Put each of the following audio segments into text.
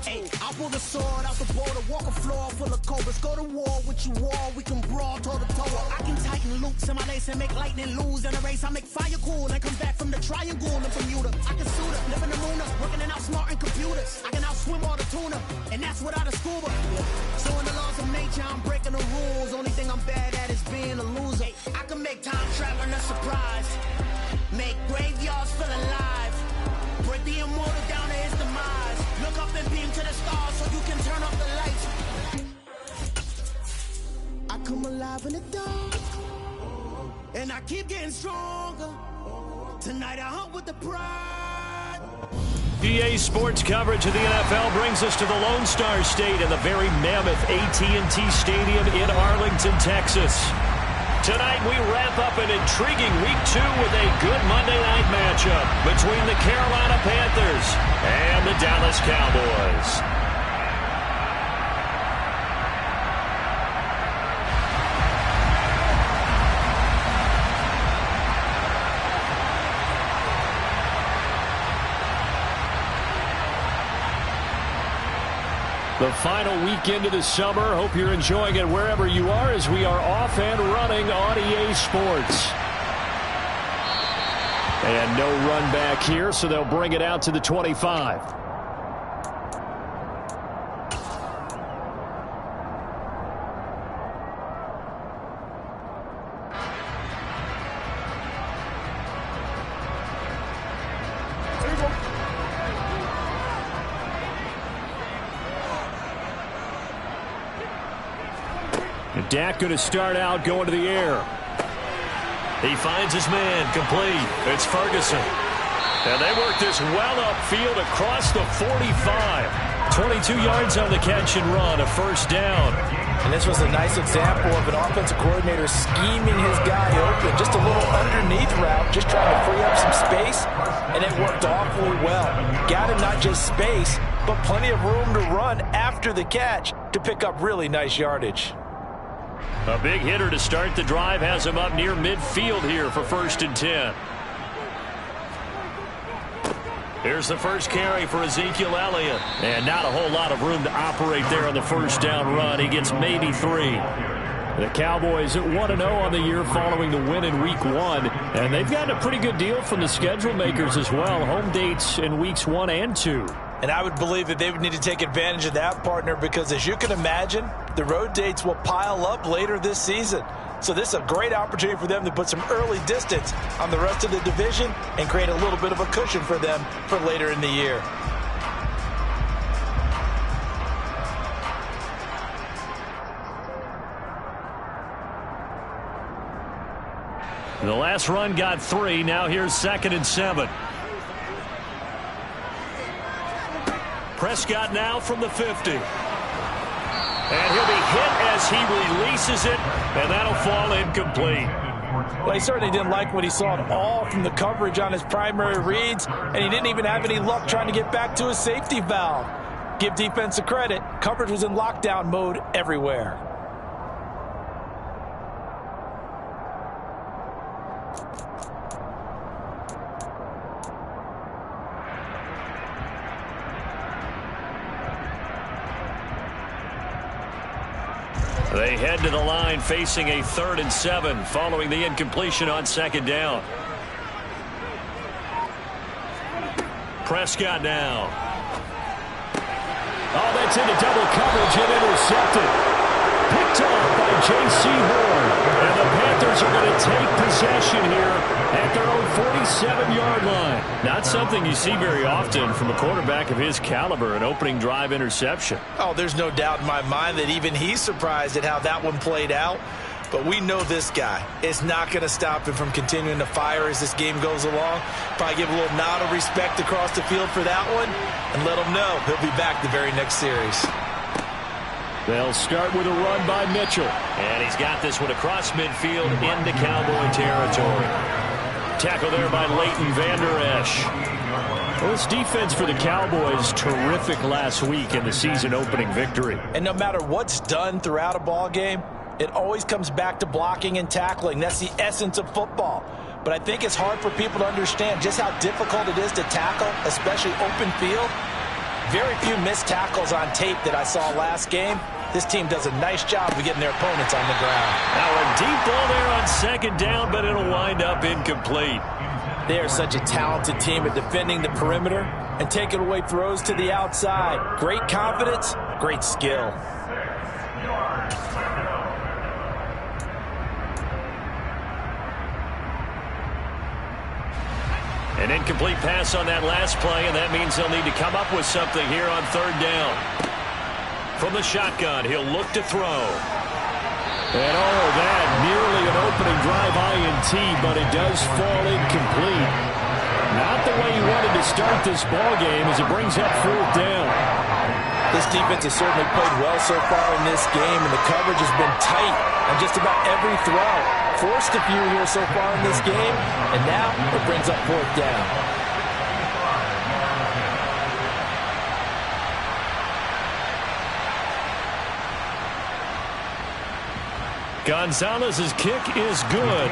Hey, I pull the sword out the border, walk a floor full of cobras. Go to war with you all, we can brawl toe to toe. I can tighten loops in my lace and make lightning lose in a race. I make fire cool and come back from the triangle in Bermuda. I can suit up, live in the moon, working and outsmarting computers. I can outswim all the tuna, and that's without a scuba. So in the laws of nature, I'm breaking the rules. Only thing I'm bad at is being a loser. I can make time traveling a surprise, make graveyards feel alive, break the immortal down to his demise. Look up and beam to the stars so you can turn off the lights. I come alive in the dark, and I keep getting stronger. Tonight I hunt with the pride. EA Sports coverage of the NFL brings us to the Lone Star State and the very mammoth AT&T Stadium in Arlington, Texas. Tonight we wrap up an intriguing Week 2 with a good Monday night matchup between the Carolina Panthers and the Dallas Cowboys. The final weekend of the summer. Hope you're enjoying it wherever you are as we are off and running on EA Sports. And no run back here, so they'll bring it out to the 25. Dak going to start out going to the air. He finds his man complete. It's Ferguson. And they work this well upfield across the 45. 22 yards on the catch and run, a first down. And this was a nice example of an offensive coordinator scheming his guy open. Just a little underneath route, just trying to free up some space. And it worked awfully well. Got him not just space, but plenty of room to run after the catch to pick up really nice yardage. A big hitter to start the drive has him up near midfield here for 1st and 10. Here's the first carry for Ezekiel Elliott. And not a whole lot of room to operate there on the first down run. He gets maybe 3. The Cowboys at 1-0 on the year following the win in Week 1. And they've gotten a pretty good deal from the schedule makers as well. Home dates in Weeks 1 and 2. And I would believe that they would need to take advantage of that, partner, because as you can imagine, the road dates will pile up later this season. So this is a great opportunity for them to put some early distance on the rest of the division and create a little bit of a cushion for them for later in the year. The last run got 3. Now here's 2nd and 7. Prescott now from the 50. And he'll be hit as he releases it, and that'll fall incomplete. Well, he certainly didn't like what he saw at all from the coverage on his primary reads, and he didn't even have any luck trying to get back to his safety valve. Give defense a credit. Coverage was in lockdown mode everywhere. They head to the line facing a 3rd and 7 following the incompletion on 2nd down. Prescott now. Oh, that's into double coverage and intercepted. Picked off by J.C. Horn. And the Panthers are going to take possession here at their own 47-yard line. Not something you see very often from a quarterback of his caliber, an opening drive interception. Oh, there's no doubt in my mind that even he's surprised at how that one played out. But we know this guy is not going to stop him from continuing to fire as this game goes along. Probably give a little nod of respect across the field for that one and let him know he'll be back the very next series. They'll start with a run by Mitchell. And he's got this one across midfield into Cowboy territory. Tackle there by Leighton Vander Esch. Well, this defense for the Cowboys, terrific last week in the season-opening victory. And no matter what's done throughout a ball game, it always comes back to blocking and tackling. That's the essence of football. But I think it's hard for people to understand just how difficult it is to tackle, especially open field. Very few missed tackles on tape that I saw last game. This team does a nice job of getting their opponents on the ground. Now a deep ball there on second down, but it'll wind up incomplete. They are such a talented team at defending the perimeter and taking away throws to the outside. Great confidence, great skill. An incomplete pass on that last play, and that means they'll need to come up with something here on third down. From the shotgun, he'll look to throw. And that nearly an opening drive INT, but it does fall incomplete. Not the way he wanted to start this ball game as it brings up fourth down. This defense has certainly played well so far in this game, and the coverage has been tight on just about every throw. Forced a few here so far in this game, and now it brings up fourth down. Gonzalez's kick is good.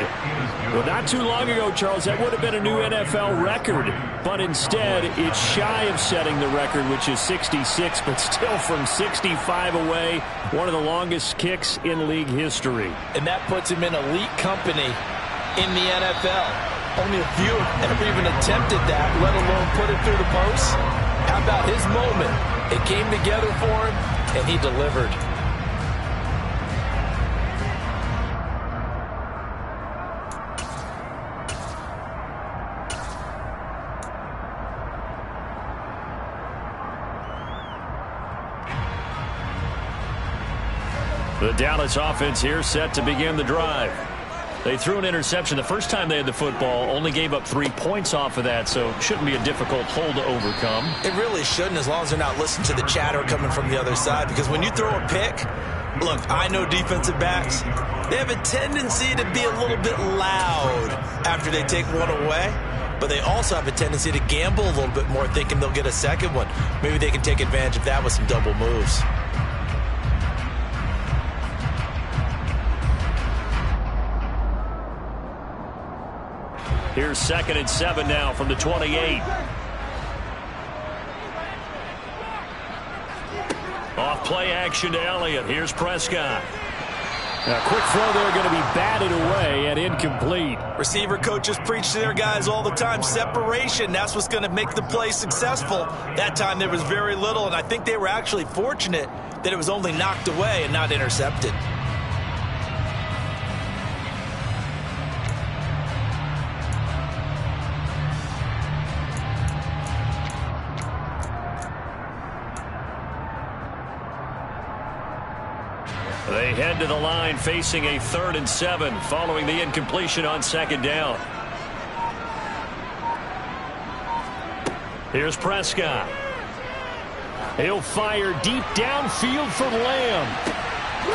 Well, not too long ago, Charles, that would have been a new NFL record. But instead, it's shy of setting the record, which is 66, but still from 65 away, one of the longest kicks in league history. And that puts him in elite company in the NFL. Only a few have ever even attempted that, let alone put it through the post. How about his moment? It came together for him, and he delivered. The Dallas offense here set to begin the drive. They threw an interception the first time they had the football, only gave up 3 points off of that, so it shouldn't be a difficult hole to overcome. It really shouldn't, as long as they're not listening to the chatter coming from the other side, because when you throw a pick, look, I know defensive backs, they have a tendency to be a little bit loud after they take one away, but they also have a tendency to gamble a little bit more, thinking they'll get a second one. Maybe they can take advantage of that with some double moves. Here's 2nd and 7 now from the 28. Off play action to Elliott. Here's Prescott. A quick throw there going to be batted away and incomplete. Receiver coaches preach to their guys all the time. Separation, that's what's going to make the play successful. That time there was very little, and I think they were actually fortunate that it was only knocked away and not intercepted. They head to the line facing a 3rd and 7 following the incompletion on 2nd down. Here's Prescott. He'll fire deep downfield for Lamb.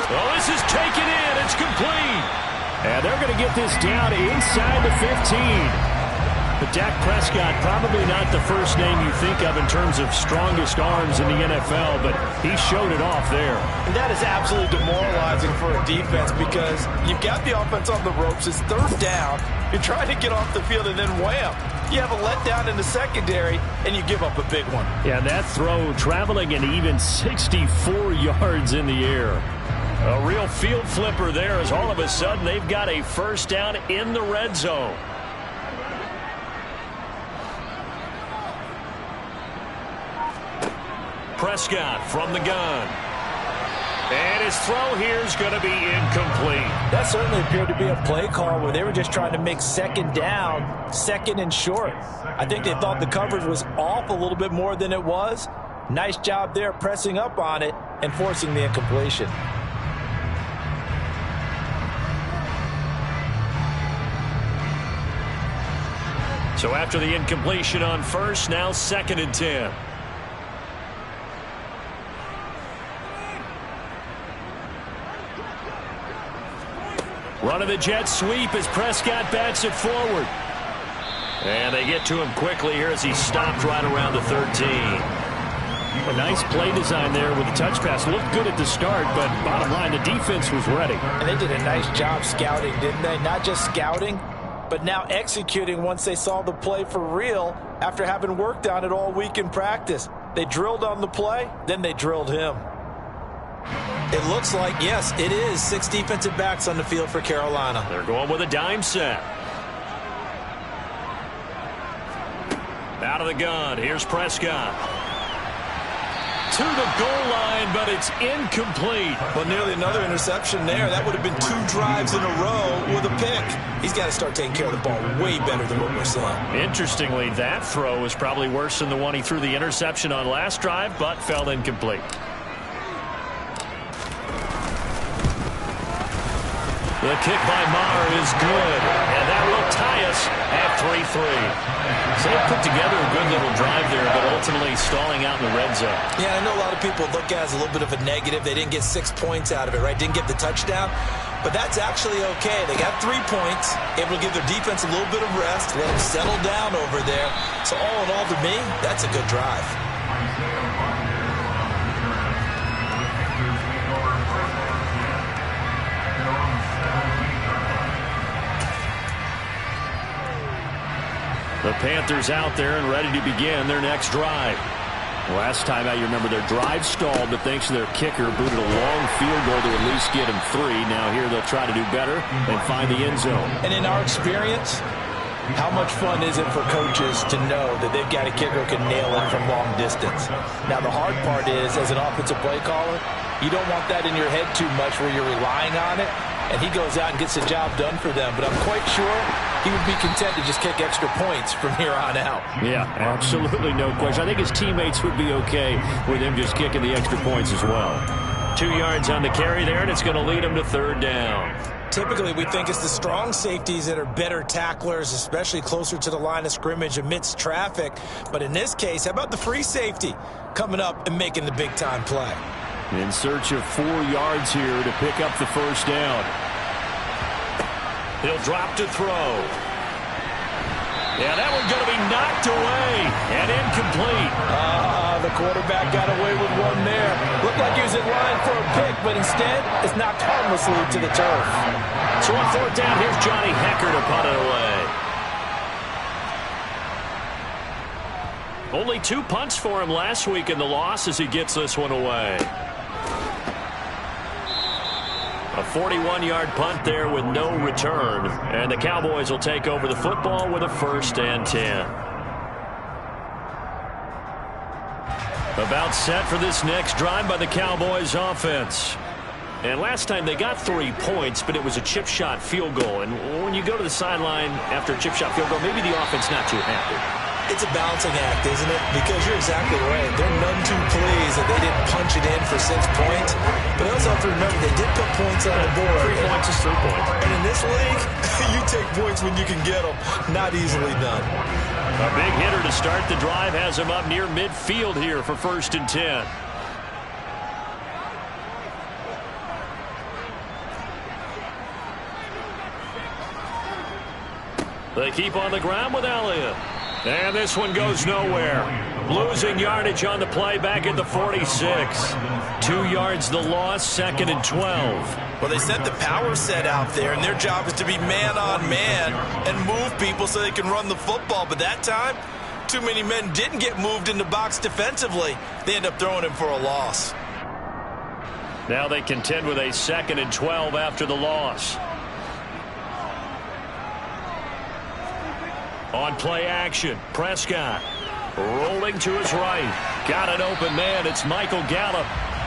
Oh, this is taken in. It's complete. And they're going to get this down inside the 15. But Dak Prescott, probably not the first name you think of in terms of strongest arms in the NFL, but he showed it off there. And that is absolutely demoralizing for a defense, because you've got the offense on the ropes. It's 3rd down. You're trying to get off the field, and then wham, you have a letdown in the secondary, and you give up a big one. Yeah, that throw traveling an even 64 yards in the air. A real field flipper there, as all of a sudden they've got a 1st down in the red zone. Prescott from the gun. And his throw here is going to be incomplete. That certainly appeared to be a play call where they were just trying to make 2nd down, 2nd and short. I think they thought the coverage was off a little bit more than it was. Nice job there pressing up on it and forcing the incompletion. So after the incompletion on 1st, now 2nd and 10. Running the jet sweep as Prescott bats it forward. And they get to him quickly here as he stopped right around the 13. A nice play design there with the touch pass. Looked good at the start, but bottom line, the defense was ready. And they did a nice job scouting, didn't they? Not just scouting, but now executing once they saw the play for real after having worked on it all week in practice. They drilled on the play, then they drilled him. It looks like, yes, it is 6 defensive backs on the field for Carolina. They're going with a dime set. Out of the gun, here's Prescott. To the goal line, but it's incomplete. Well, nearly another interception there. That would have been 2 drives in a row with a pick. He's got to start taking care of the ball way better than what we're seeing. Interestingly, that throw was probably worse than the one he threw the interception on last drive, but fell incomplete. The kick by Maher is good, and that will tie us at 3-3. So they put together a good little drive there, but ultimately stalling out in the red zone. Yeah, I know a lot of people look at it as a little bit of a negative. They didn't get 6 points out of it, right? Didn't get the touchdown. But that's actually okay. They got 3 points, able to give their defense a little bit of rest, let them settle down over there. So all in all, to me, that's a good drive. The Panthers out there and ready to begin their next drive. Last time out, you remember their drive stalled, but thanks to their kicker, booted a long field goal to at least get them 3. Now here they'll try to do better and find the end zone. And in our experience, how much fun is it for coaches to know that they've got a kicker who can nail it from long distance? Now the hard part is, as an offensive play caller, you don't want that in your head too much where you're relying on it, and he goes out and gets the job done for them. But I'm quite sure he would be content to just kick extra points from here on out. Yeah, absolutely no question. I think his teammates would be okay with him just kicking the extra points as well. 2 yards on the carry there, and it's going to lead him to 3rd down. Typically, we think it's the strong safeties that are better tacklers, especially closer to the line of scrimmage amidst traffic. But in this case, how about the free safety coming up and making the big-time play? In search of 4 yards here to pick up the 1st down. He'll drop to throw. Yeah, that one's going to be knocked away and incomplete. The quarterback got away with one there. Looked like he was in line for a pick, but instead, it's knocked harmlessly to the turf. So on 4th down, here's Johnny Hekker to punt it away. Only 2 punts for him last week in the loss as he gets this one away. A 41-yard punt there with no return. And the Cowboys will take over the football with a 1st and 10. About set for this next drive by the Cowboys offense. And last time they got 3 points, but it was a chip shot field goal. And when you go to the sideline after a chip shot field goal, maybe the offense not too happy. It's a balancing act, isn't it? Because you're exactly right. They're none too pleased that they didn't punch it in for 6 points. But I also have to remember they did put points on the board. 3 points is 3 points. And in this league, you take points when you can get them. Not easily done. A big hitter to start the drive has him up near midfield here for 1st and 10. They keep on the ground with Elliott. And this one goes nowhere. Losing yardage on the play back at the 46. 2 yards the loss, 2nd and 12. Well, they sent the power set out there, and their job is to be man-on-man and move people so they can run the football. But that time, too many men didn't get moved in the box defensively. They end up throwing him for a loss. Now they contend with a 2nd and 12 after the loss. On play action, Prescott rolling to his right. Got an open man. It's Michael Gallup.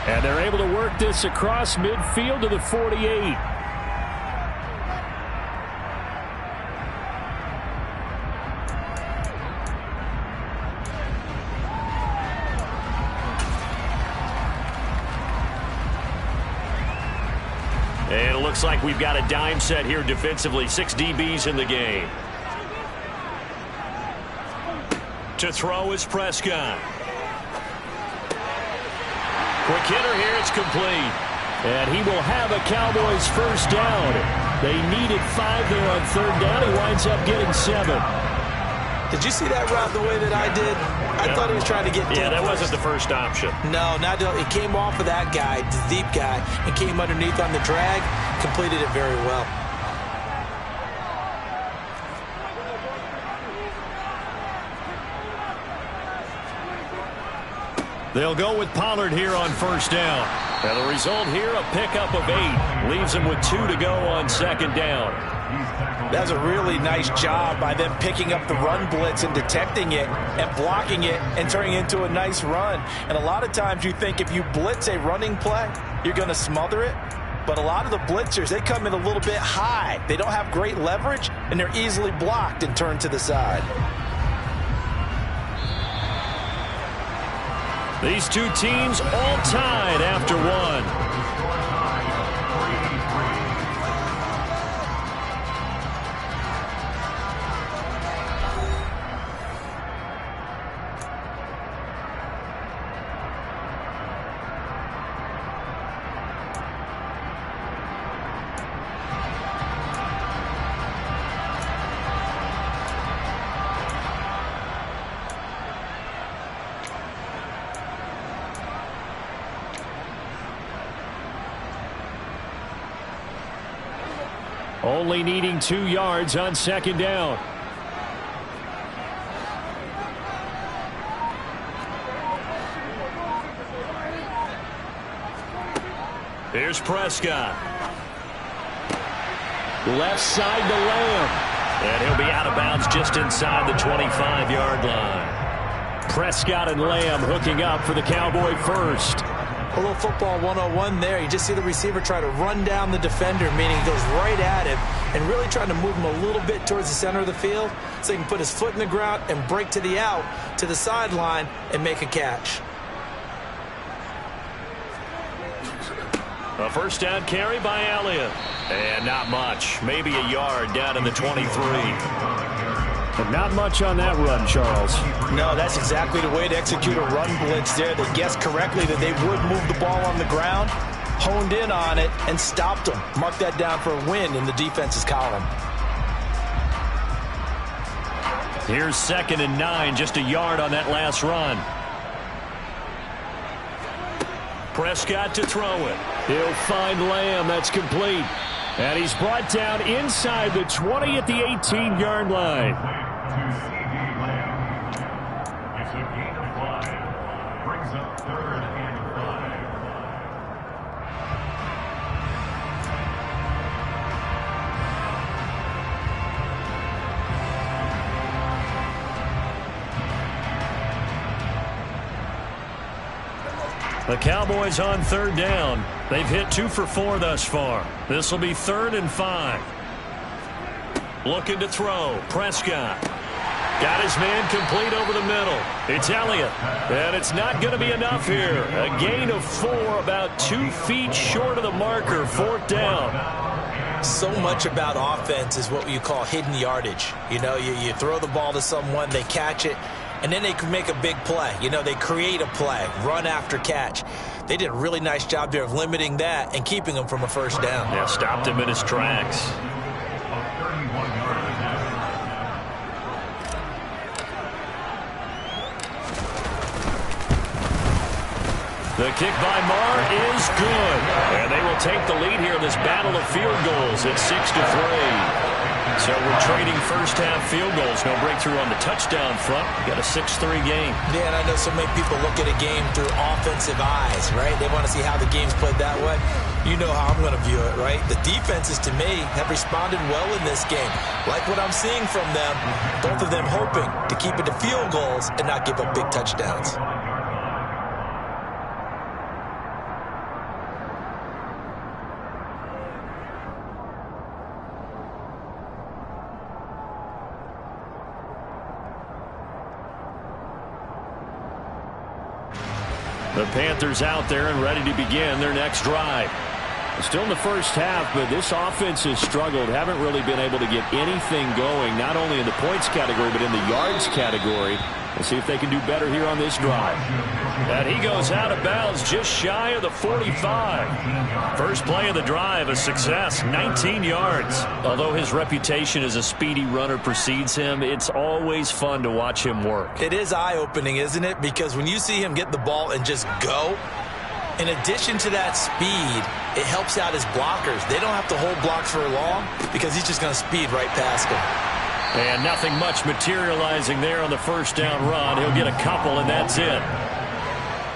And they're able to work this across midfield to the 48. And it looks like we've got a dime set here defensively. 6 DBs in the game. To throw is Prescott. Quick hitter here, it's complete. And he will have a Cowboys 1st down. They needed 5 there on 3rd down. He winds up getting 7. Did you see that route the way that I did? I thought he was trying to get that first. wasn't the first option. No, it came off of that guy, the deep guy, and came underneath on the drag, completed it very well. They'll go with Pollard here on first down. And the result here, a pickup of 8. Leaves him with 2 to go on second down. That's a really nice job by them picking up the run blitz and detecting it and blocking it and turning it into a nice run. And a lot of times you think if you blitz a running play, you're going to smother it. But a lot of the blitzers, they come in a little bit high. They don't have great leverage, and they're easily blocked and turned to the side. These two teams all tied after one. Only needing 2 yards on second down. Here's Prescott. Left side to Lamb. And he'll be out of bounds just inside the 25-yard line. Prescott and Lamb hooking up for the Cowboy first. A little football 101 there. You just see the receiver try to run down the defender, meaning he goes right at him and really trying to move him a little bit towards the center of the field so he can put his foot in the ground and break to the out, to the sideline, and make a catch. A first down carry by Elliott. And not much. Maybe a yard down in the 23. But not much on that run, Charles. No, that's exactly the way to execute a run blitz there. They guessed correctly that they would move the ball on the ground, honed in on it, and stopped them. Mark that down for a win in the defense's column. Here's 2nd and 9, just a yard on that last run. Prescott to throw it. He'll find Lamb. That's complete. And he's brought down inside the 20 at the 18-yard line. It's a gain of 5. Brings up 3rd and 5. The Cowboys on 3rd down. They've hit 2 for 4 thus far. This will be 3rd and 5. Looking to throw. Prescott. Got his man complete over the middle. It's Elliott. And it's not going to be enough here. A gain of 4, about 2 feet short of the marker. 4th down. So much about offense is what you call hidden yardage. You know, you throw the ball to someone, they catch it, and then they can make a big play. You know, they create a play, run after catch. They did a really nice job there of limiting that and keeping him from a first down. Yeah, stopped him in his tracks. The kick by Marr is good. And they will take the lead here in this battle of field goals at 6-3. So we're trading first half field goals. No breakthrough on the touchdown front. We got a 6-3 game. Yeah, and I know so many people look at a game through offensive eyes, right? They want to see how the game's played that way. You know how I'm going to view it, right? The defenses, to me, have responded well in this game. Like what I'm seeing from them, both of them hoping to keep it to field goals and not give up big touchdowns. The Panthers out there and ready to begin their next drive. Still in the first half, but this offense has struggled. Haven't really been able to get anything going, not only in the points category, but in the yards category. We'll see if they can do better here on this drive. And he goes out of bounds just shy of the 45. First play of the drive, a success, 19 yards. Although his reputation as a speedy runner precedes him, it's always fun to watch him work. It is eye-opening, isn't it? Because when you see him get the ball and just go, in addition to that speed, it helps out his blockers. They don't have to hold blocks for long because he's just going to speed right past them. And nothing much materializing there on the first down run. He'll get a couple, and that's it.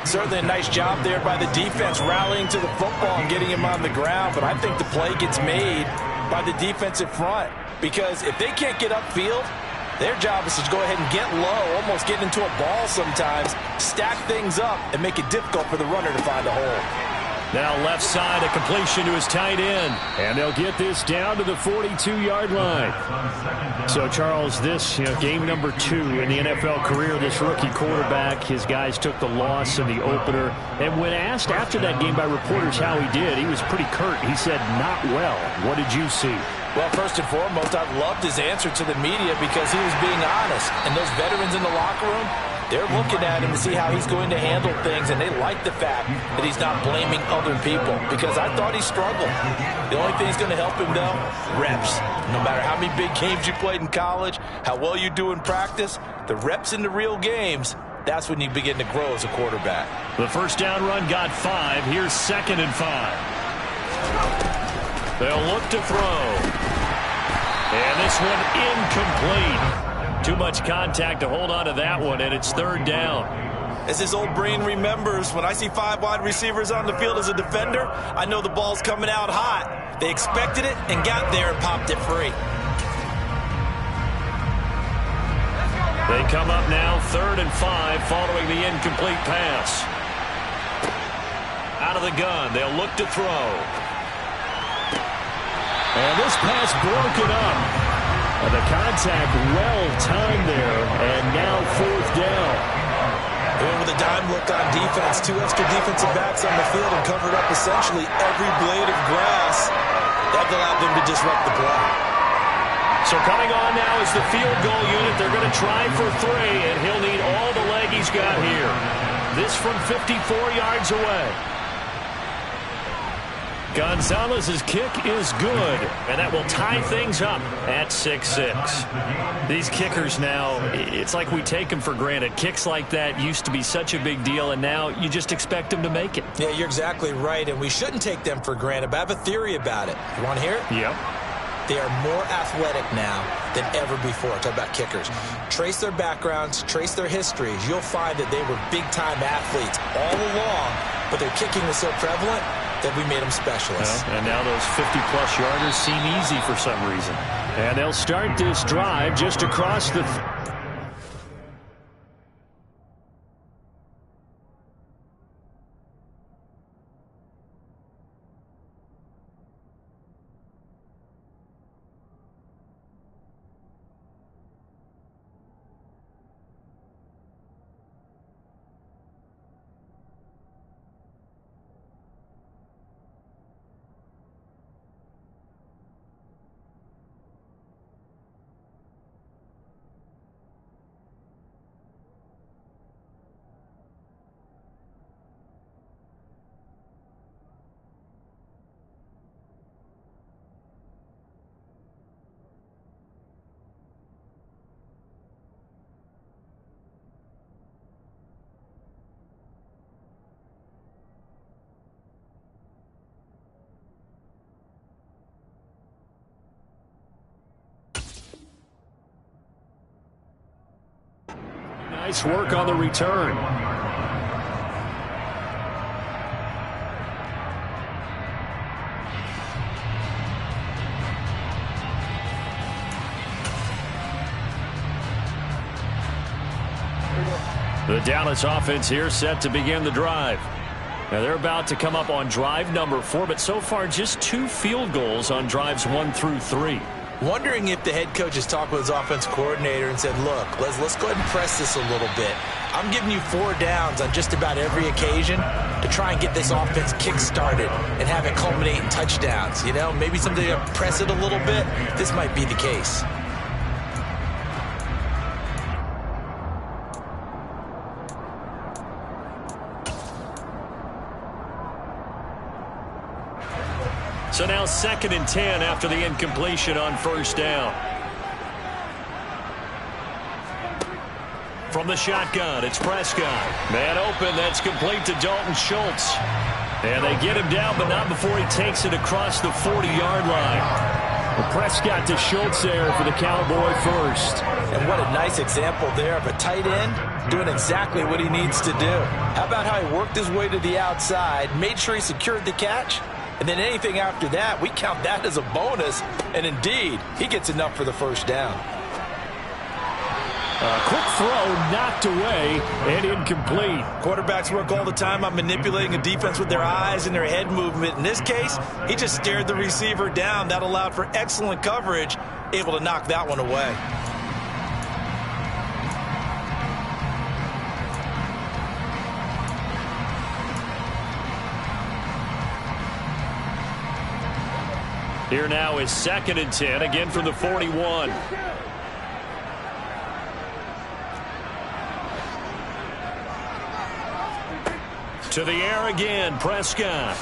Certainly a nice job there by the defense rallying to the football and getting him on the ground, but I think the play gets made by the defensive front because if they can't get upfield, their job is to go ahead and get low, almost get into a ball sometimes, stack things up, and make it difficult for the runner to find a hole. Now left side, a completion to his tight end. And they'll get this down to the 42-yard line. So, Charles, this game number 2 in the NFL career, this rookie quarterback, his guys took the loss in the opener. And when asked after that game by reporters how he did, he was pretty curt. He said, not well. What did you see? Well, first and foremost, I loved his answer to the media because he was being honest. And those veterans in the locker room, they're looking at him to see how he's going to handle things, and they like the fact that he's not blaming other people because I thought he struggled. The only thing that's going to help him, though, reps. No matter how many big games you played in college, how well you do in practice, the reps in the real games, that's when you begin to grow as a quarterback. The first down run got 5. Here's 2nd and 5. They'll look to throw. And this one incomplete. Too much contact to hold on to that one, and it's 3rd down. As his old brain remembers, when I see 5 wide receivers on the field as a defender, I know the ball's coming out hot. They expected it and got there and popped it free. They come up now 3rd and 5 following the incomplete pass. Out of the gun, they'll look to throw. And this pass broken up. And the contact well-timed there, and now 4th down. And with a dime look on defense, 2 extra defensive backs on the field and covered up essentially every blade of grass. That allowed them to disrupt the play. So coming on now is the field goal unit. They're going to try for 3, and he'll need all the leg he's got here. This from 54 yards away. Gonzalez's kick is good, and that will tie things up at 6-6. These kickers now, it's like we take them for granted. Kicks like that used to be such a big deal, and now you just expect them to make it. Yeah, you're exactly right, and we shouldn't take them for granted, but I have a theory about it. You want to hear it? Yep. They are more athletic now than ever before. Talk about kickers. Trace their backgrounds, trace their histories. You'll find that they were big-time athletes all along, but their kicking was so prevalent that we made them specialists. Well, and now those 50-plus yarders seem easy for some reason. And they'll start this drive just across the... Nice work on the return. The Dallas offense here set to begin the drive. Now they're about to come up on drive number 4, but so far just 2 field goals on drives 1 through 3. Wondering if the head coach has talked with his offense coordinator and said, look, let's go ahead and press this a little bit. I'm giving you 4 downs on just about every occasion to try and get this offense kick-started and have it culminate in touchdowns. You know, maybe someday to press it a little bit. This might be the case. So now 2nd and 10 after the incompletion on 1st down. From the shotgun, it's Prescott. Man open, that's complete to Dalton Schultz. And they get him down, but not before he takes it across the 40-yard line. Well, Prescott to Schultz there for the Cowboy first. And what a nice example there of a tight end doing exactly what he needs to do. How about how he worked his way to the outside, made sure he secured the catch, and then anything after that, we count that as a bonus. And indeed, he gets enough for the first down. A quick throw knocked away and incomplete. Quarterbacks work all the time on manipulating a defense with their eyes and their head movement. In this case, he just stared the receiver down. That allowed for excellent coverage, able to knock that one away. Here now is 2nd and 10, again from the 41. To the air again, Prescott.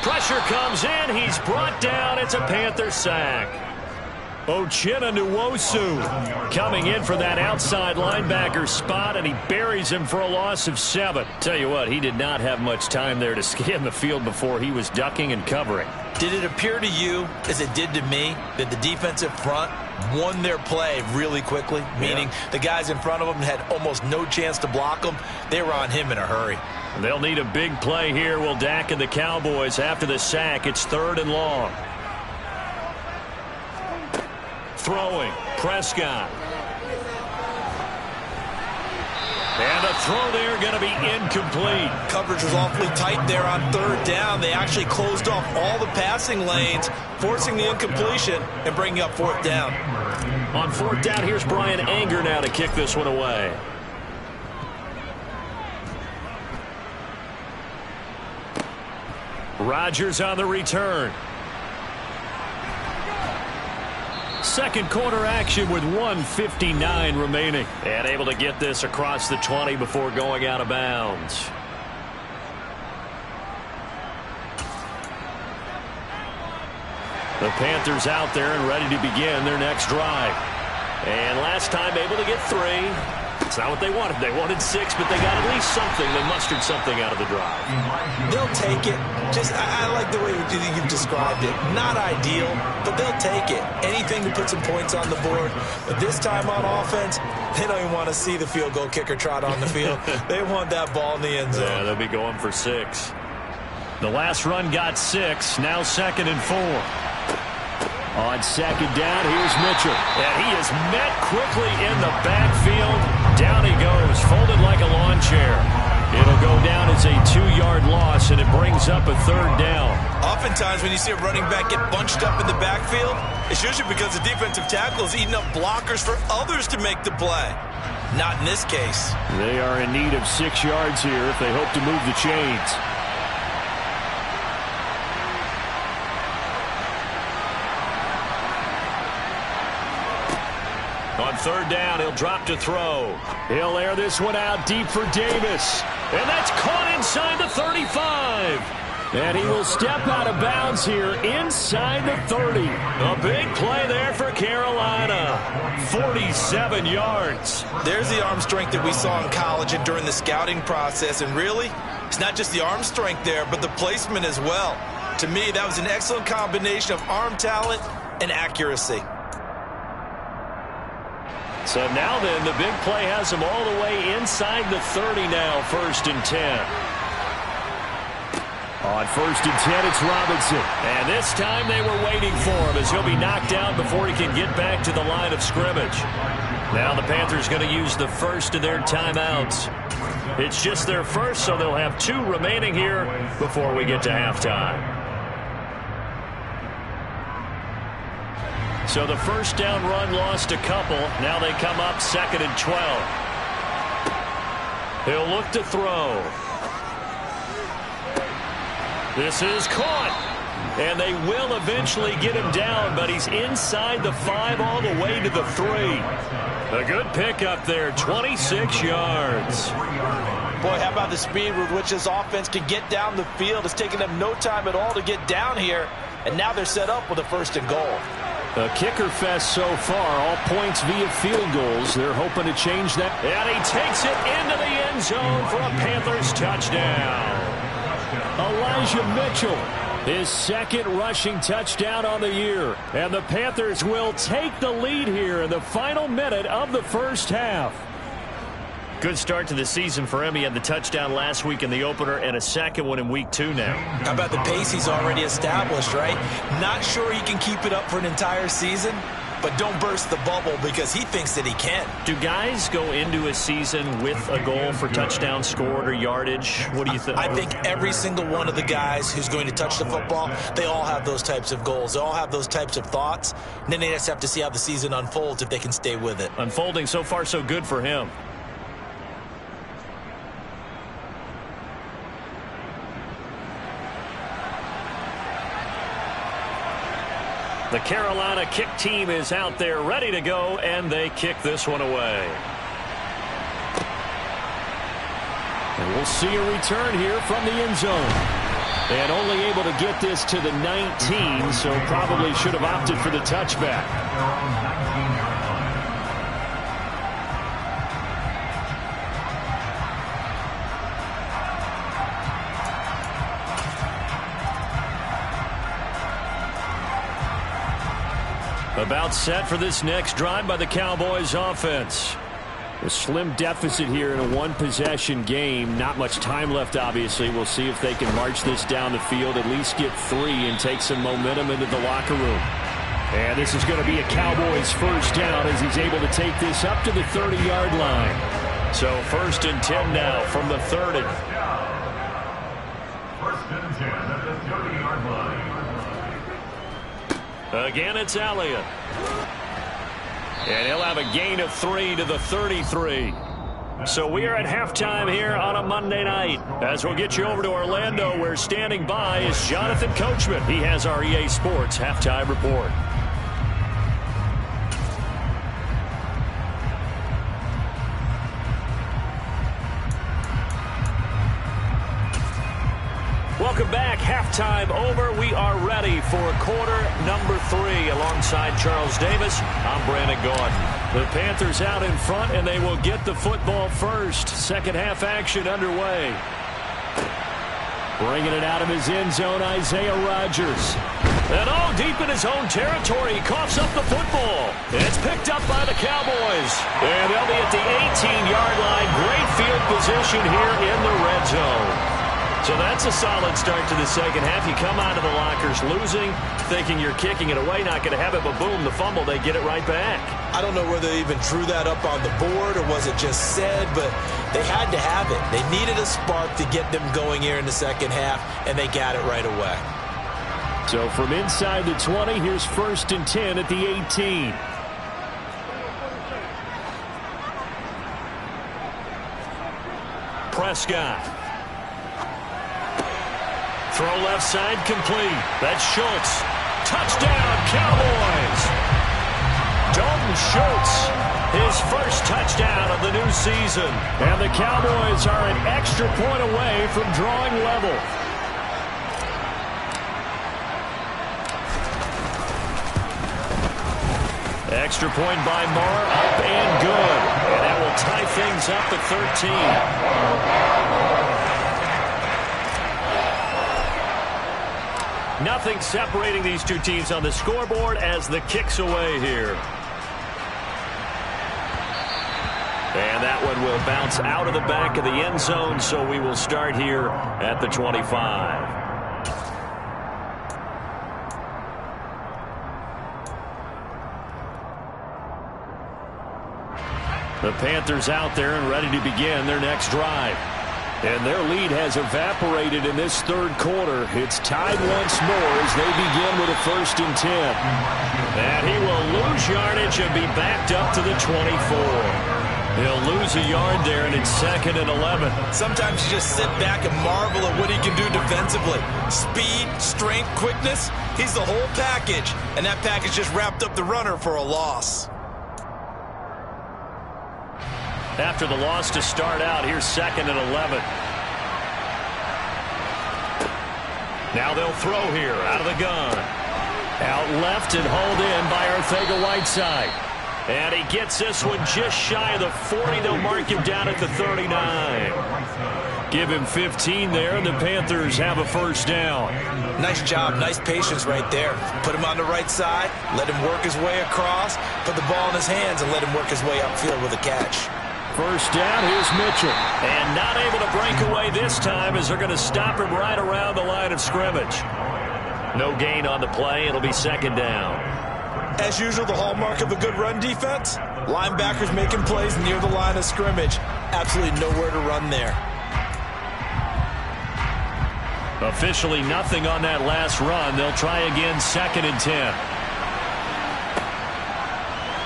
Pressure comes in, he's brought down, it's a Panther sack. Uchenna Nwosu coming in for that outside linebacker spot, and he buries him for a loss of 7. Tell you what, he did not have much time there to scan the field before he was ducking and covering. Did it appear to you, as it did to me, that the defensive front won their play really quickly? Meaning the guys in front of them had almost no chance to block them. They were on him in a hurry. They'll need a big play here, will Dak and the Cowboys. After the sack, it's 3rd and long. Throwing, Prescott. And a throw there going to be incomplete. Coverage was awfully tight there on 3rd down. They actually closed off all the passing lanes, forcing the incompletion and bringing up 4th down. On 4th down, here's Brian Anger now to kick this one away. Rodgers on the return. Second quarter action with 1:59 remaining. And able to get this across the 20 before going out of bounds. The Panthers out there and ready to begin their next drive. And last time able to get 3. It's not what they wanted. They wanted 6, but they got at least something. They mustered something out of the drive. They'll take it. I like the way you've described it. Not ideal, but they'll take it. Anything to put some points on the board. But this time on offense, they don't even want to see the field goal kicker trot on the field. They want that ball in the end zone. Yeah, they'll be going for 6. The last run got 6. Now 2nd and 4. On 2nd down, here's Mitchell. And he is met quickly in the backfield. Down he goes, folded like a lawn chair. It'll go down as a 2-yard loss, and it brings up a 3rd down. Oftentimes when you see a running back get bunched up in the backfield, it's usually because the defensive tackle is eating up blockers for others to make the play. Not in this case. They are in need of 6 yards here if they hope to move the chains. On 3rd down, he'll drop to throw. He'll air this one out deep for Davis. And that's caught inside the 35. And he will step out of bounds here inside the 30. A big play there for Carolina. 47 yards. There's the arm strength that we saw in college and during the scouting process. And really, it's not just the arm strength there, but the placement as well. To me, that was an excellent combination of arm talent and accuracy. So now then, the big play has him all the way inside the 30 now, 1st and 10. On 1st and 10, it's Robinson. And this time they were waiting for him as he'll be knocked out before he can get back to the line of scrimmage. Now the Panthers going to use the first of their timeouts. It's just their first, so they'll have 2 remaining here before we get to halftime. So the 1st down run lost a couple. Now they come up 2nd and 12. He'll look to throw. This is caught. And they will eventually get him down, but he's inside the 5 all the way to the 3. A good pickup there, 26 yards. Boy, how about the speed with which this offense can get down the field? It's taken them no time at all to get down here, and now they're set up with a 1st and goal. A kicker fest so far, all points via field goals. They're hoping to change that. And he takes it into the end zone for a Panthers touchdown. Elijah Mitchell His second rushing touchdown on the year. And the Panthers will take the lead here in the final minute of the first half. Good start to the season for him. He had the touchdown last week in the opener and a second one in week 2 now. How about the pace he's already established, right? Not sure he can keep it up for an entire season, but don't burst the bubble because he thinks that he can. Do guys go into a season with a goal for touchdown scored or yardage? What do you think? I think every single one of the guys who's going to touch the football, they all have those types of goals. They all have those types of thoughts. And then they just have to see how the season unfolds if they can stay with it. Unfolding so far so good for him. The Carolina kick team is out there ready to go, and they kick this one away. And we'll see a return here from the end zone. And only able to get this to the 19, so probably should have opted for the touchback. About set for this next drive by the Cowboys offense. A slim deficit here in a one-possession game. Not much time left, obviously. We'll see if they can march this down the field, at least get 3 and take some momentum into the locker room. And this is going to be a Cowboys first down as he's able to take this up to the 30-yard line. So 1st and 10 now from the 30. 1st and 10 at the 30-yard line. Again, it's Elliott. And he'll have a gain of 3 to the 33. So we are at halftime here on a Monday night. As we'll get you over to Orlando, where standing by is Jonathan Coachman. He has our EA Sports halftime report. Welcome back. Halftime over. We are ready for quarter number 3. Alongside Charles Davis, I'm Brandon Gaudin. The Panthers out in front, and they will get the football first. Second half action underway. Bringing it out of his end zone, Isaiah Rodgers. And deep in his own territory, he coughs up the football. It's picked up by the Cowboys. And they'll be at the 18-yard line. Great field position here in the red zone. So that's a solid start to the second half. You come out of the lockers losing, thinking you're kicking it away, not going to have it, but boom, the fumble, they get it right back. I don't know whether they even drew that up on the board or was it just said, but they had to have it. They needed a spark to get them going here in the second half, and they got it right away. So from inside the 20, here's 1st and 10 at the 18. Prescott. Throw left side complete. That's Schultz. Touchdown, Cowboys. Dalton Schultz, his first touchdown of the new season. And the Cowboys are an extra point away from drawing level. Extra point by Moore, up and good. And that will tie things up at 13. Nothing separating these two teams on the scoreboard as the kick's away here. And that one will bounce out of the back of the end zone, so we will start here at the 25. The Panthers out there and ready to begin their next drive. And their lead has evaporated in this third quarter. It's tied once more as they begin with a 1st and 10. And he will lose yardage and be backed up to the 24. He'll lose a yard there, and it's 2nd and 11. Sometimes you just sit back and marvel at what he can do defensively. Speed, strength, quickness, he's the whole package. And that package just wrapped up the runner for a loss. After the loss to start out, here's 2nd and 11. Now they'll throw here out of the gun. Out left and hauled in by Arcega-Whiteside. And he gets this one just shy of the 40. They'll mark him down at the 39. Give him 15 there, and the Panthers have a first down. Nice job, nice patience right there. Put him on the right side, let him work his way across, put the ball in his hands, and let him work his way upfield with a catch. First down, here's Mitchell. And not able to break away this time as they're going to stop him right around the line of scrimmage. No gain on the play. It'll be second down. As usual, the hallmark of a good run defense, linebackers making plays near the line of scrimmage. Absolutely nowhere to run there. Officially nothing on that last run. They'll try again, second and 10.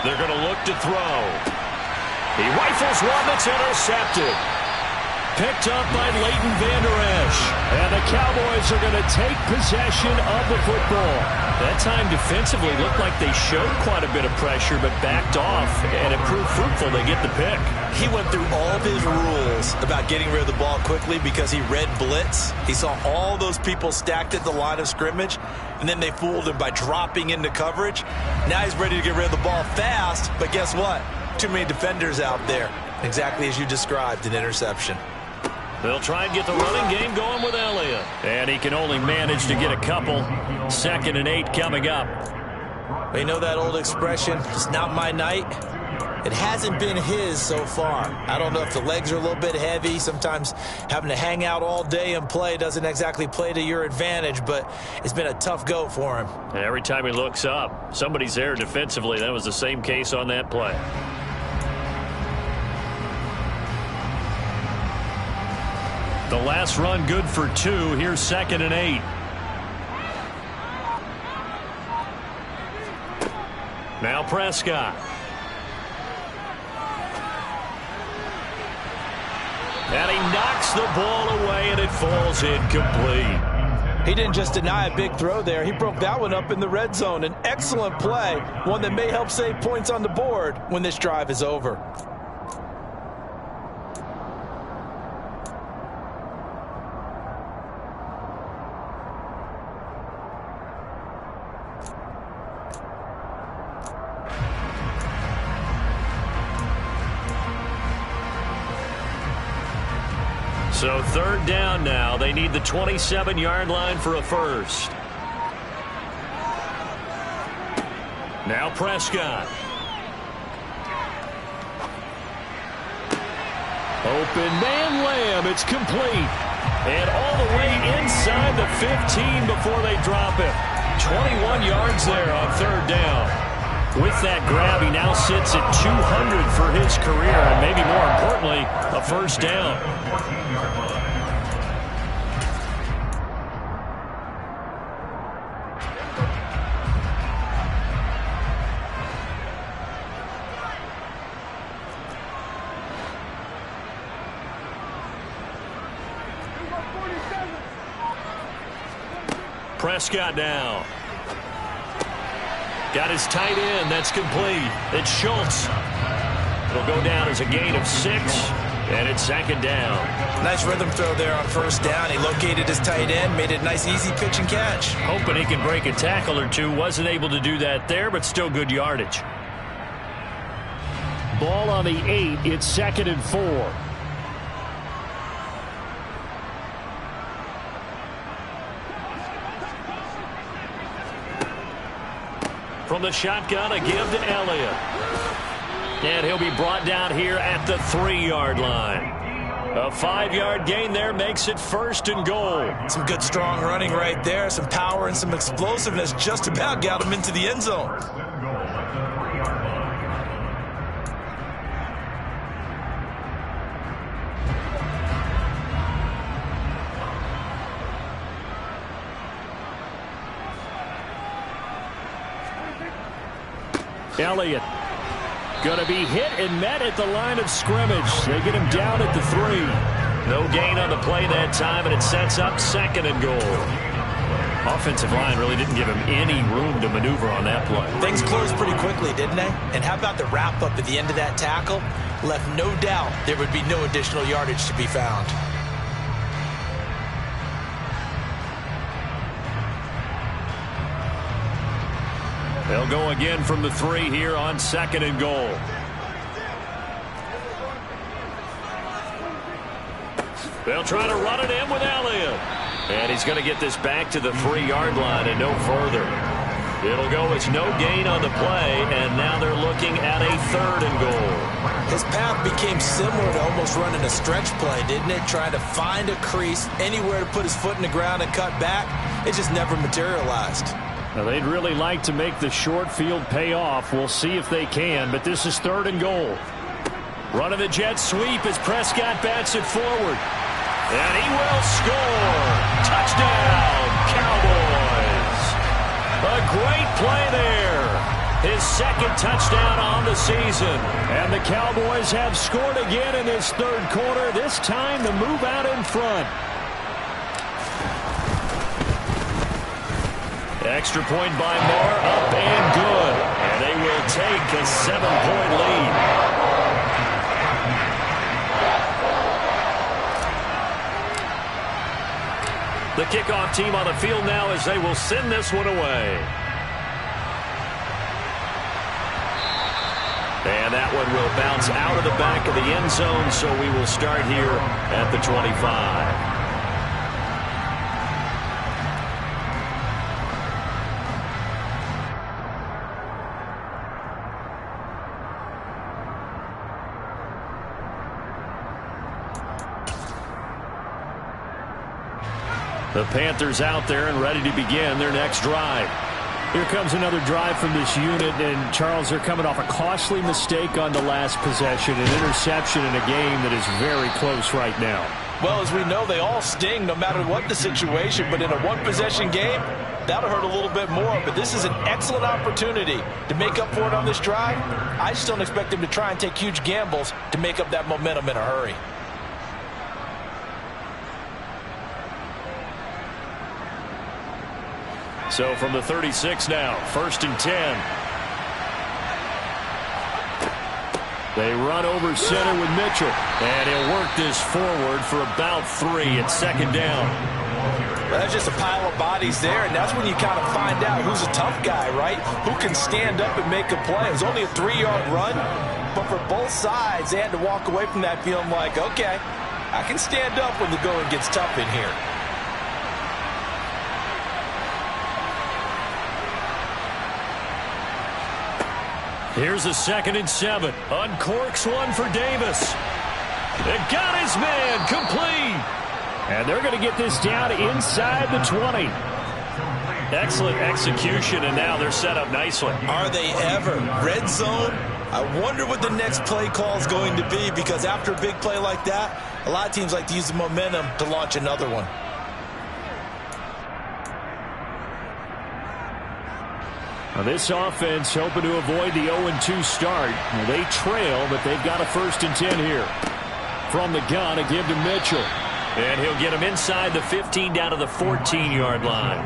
They're going to look to throw. He rifles one that's intercepted. Picked up by Leighton Vander Esch. And the Cowboys are going to take possession of the football. That time defensively looked like they showed quite a bit of pressure but backed off, and it proved fruitful. They get the pick. He went through all of his rules about getting rid of the ball quickly because he read blitz. He saw all those people stacked at the line of scrimmage, and then they fooled him by dropping into coverage. Now he's ready to get rid of the ball fast, but guess what? Too many defenders out there. Exactly as you described, an interception. They'll try and get the running game going with Elliott. And he can only manage to get a couple. Second and 8 coming up. You know that old expression, it's not my night? It hasn't been his so far. I don't know if the legs are a little bit heavy. Sometimes having to hang out all day and play doesn't exactly play to your advantage, but it's been a tough go for him. And every time he looks up, somebody's there defensively. That was the same case on that play. The last run good for 2. Here's second and 8. Now Prescott. And he knocks the ball away, and it falls incomplete. He didn't just deny a big throw there. He broke that one up in the red zone. An excellent play, one that may help save points on the board when this drive is over. So third down now. They need the 27-yard line for a first. Now Prescott. Open man Lamb. It's complete. And all the way inside the 15 before they drop it. 21 yards there on third down. With that grab, he now sits at 200 for his career, and maybe more importantly, a first down. Prescott now. Got his tight end. That's complete. It's Schultz. It'll go down as a gain of 6, and it's second down. Nice rhythm throw there on first down. He located his tight end, made it a nice, easy pitch and catch. Hoping he can break a tackle or two. Wasn't able to do that there, but still good yardage. Ball on the 8. It's second and 4. From the shotgun, a give to Elliott. And he'll be brought down here at the 3-yard line. A 5-yard gain there makes it first and goal. Some good, strong running right there. Some power and some explosiveness just about got him into the end zone. Elliott going to be hit and met at the line of scrimmage. They get him down at the 3. No gain on the play that time, and it sets up second and goal. Offensive line really didn't give him any room to maneuver on that play. Things closed pretty quickly, didn't they? And how about the wrap-up at the end of that tackle? Left no doubt there would be no additional yardage to be found. They'll go again from the 3 here on 2nd and goal. They'll try to run it in with Elliott. And he's going to get this back to the 3-yard line and no further. It'll go as no gain on the play, and now they're looking at a 3rd and goal. His path became similar to almost running a stretch play, didn't it? Trying to find a crease, anywhere to put his foot in the ground and cut back. It just never materialized. Now, they'd really like to make the short field pay off. We'll see if they can, but this is 3rd and goal. Running the jet sweep as Prescott bats it forward. And he will score. Touchdown, Cowboys. A great play there. His 2nd touchdown on the season. And the Cowboys have scored again in this 3rd quarter. This time the move out in front. Extra point by Moore, up and good. And they will take a 7-point lead. The kickoff team on the field now as they will send this one away. And that one will bounce out of the back of the end zone, so we will start here at the 25. The Panthers out there and ready to begin their next drive. Here comes another drive from this unit, and Charles, they're coming off a costly mistake on the last possession, an interception in a game that is very close right now. Well, as we know, they all sting no matter what the situation, but in a one-possession game, that'll hurt a little bit more. But this is an excellent opportunity to make up for it on this drive. I just don't expect them to try and take huge gambles to make up that momentum in a hurry. So from the 36 now, 1st and 10. They run over center with Mitchell. And he'll work this forward for about 3 at 2nd down. Well, that's just a pile of bodies there, and that's when you kind of find out who's a tough guy, right? Who can stand up and make a play. It was only a 3-yard run, but for both sides, they had to walk away from that feeling like, okay, I can stand up when the going gets tough in here. Here's a 2nd and 7. Uncorks one for Davis. It got his man complete. And they're going to get this down inside the 20. Excellent execution, and now they're set up nicely. Are they ever? Red zone? I wonder what the next play call is going to be, because after a big play like that, a lot of teams like to use the momentum to launch another one. Now this offense hoping to avoid the 0-2 start. Now they trail, but they've got a 1st and 10 here. From the gun, a give to Mitchell. And he'll get him inside the 15 down to the 14-yard line.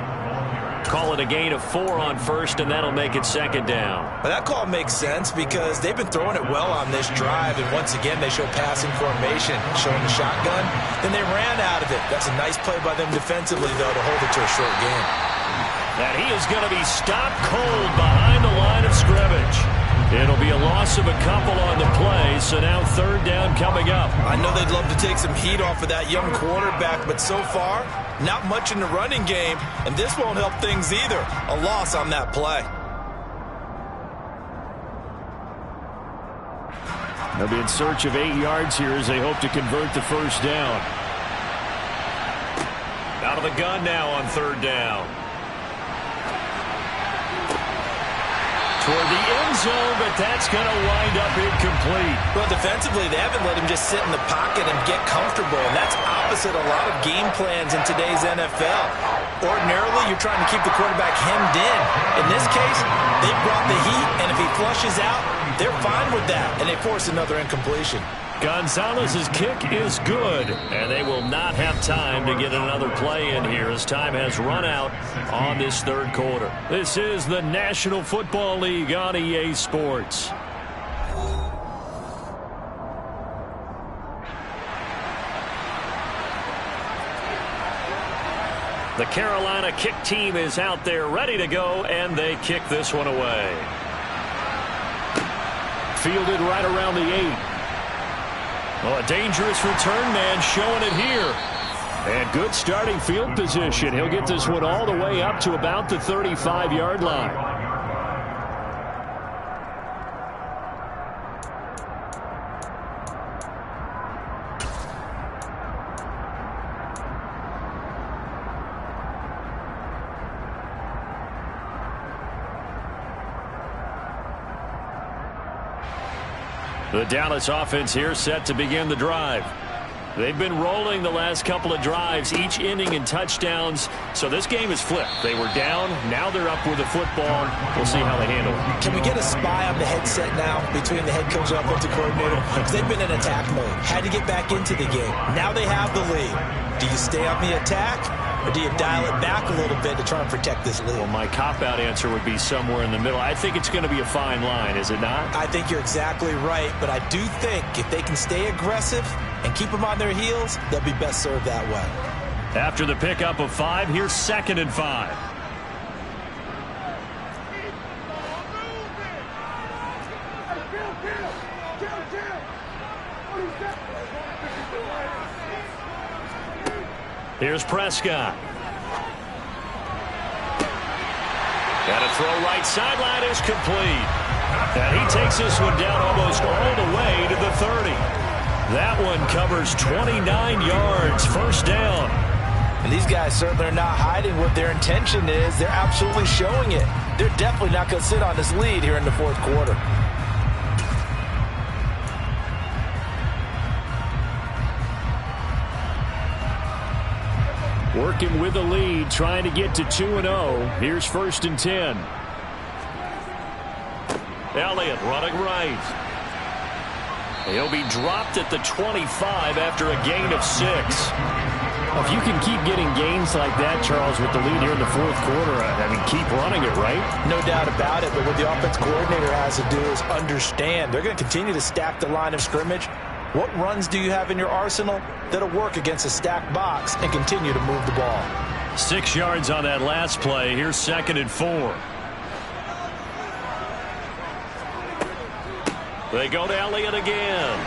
Call it a gain of 4 on 1st, and that'll make it 2nd down. Well, that call makes sense because they've been throwing it well on this drive, and once again they show passing formation, showing the shotgun. Then they ran out of it. That's a nice play by them defensively, though, to hold it to a short game. And he is going to be stopped cold behind the line of scrimmage. It'll be a loss of a couple on the play, so now 3rd down coming up. I know they'd love to take some heat off of that young quarterback, but so far, not much in the running game, and this won't help things either. A loss on that play. They'll be in search of 8 yards here as they hope to convert the 1st down. Out of the gun now on 3rd down. Toward the end zone, but that's going to wind up incomplete. Well, defensively, they haven't let him just sit in the pocket and get comfortable, and that's opposite a lot of game plans in today's NFL. Ordinarily, you're trying to keep the quarterback hemmed in. In this case, they brought the heat, and if he flushes out, they're fine with that, and they force another incompletion. Gonzalez's kick is good, and they will not have time to get another play in here as time has run out on this 3rd quarter. This is the National Football League on EA Sports. The Carolina kick team is out there ready to go, and they kick this one away. Fielded right around the 8. Well, a dangerous return man showing it here. And good starting field position. He'll get this one all the way up to about the 35-yard line. The Dallas offense here set to begin the drive. They've been rolling the last couple of drives, each inning in touchdowns. So this game is flipped. They were down. Now they're up with the football. We'll see how they handle it. Can we get a spy on the headset now between the head coach and offensive coordinator? Because they've been in attack mode. Had to get back into the game. Now they have the lead. Do you stay on the attack, or do you dial it back a little bit to try and protect this lead? Well, my cop-out answer would be somewhere in the middle. I think it's going to be a fine line, is it not? I think you're exactly right, but I do think if they can stay aggressive and keep them on their heels, they'll be best served that way. After the pickup of 5, here's 2nd and 5. Here's Prescott. And a throw right sideline is complete. And he takes this one down almost all the way to the 30. That one covers 29 yards, first down. And these guys certainly are not hiding what their intention is. They're absolutely showing it. They're definitely not going to sit on this lead here in the fourth quarter. Working with the lead, trying to get to 2-0. Here's 1st and 10. Elliott running right. He'll be dropped at the 25 after a gain of 6. If you can keep getting gains like that, Charles, with the lead here in the fourth quarter, I mean, keep running it, right? No doubt about it, but what the offense coordinator has to do is understand. They're going to continue to stack the line of scrimmage. What runs do you have in your arsenal that'll work against a stacked box and continue to move the ball? 6 yards on that last play. Here's 2nd and 4. They go to Elliott again.